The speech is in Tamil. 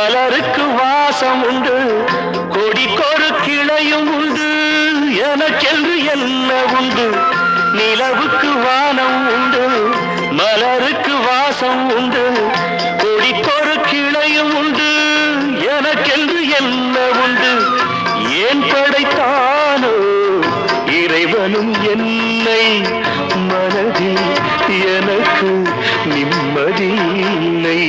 மலருக்கு வாசம் உண்டு கொடிக்கொரு கிளையும் உண்டு எனக்கென்று என்ன உண்டு நிலவுக்கு வானம் உண்டு மலருக்கு வாசம் உண்டு கொடிக்கொரு கிளையும் உண்டு எனக்கென்று என்ன உண்டு ஏன் படைத்தானோ இறைவனும் என்னை மனதில் எனக்கு நிம்மதி இல்லை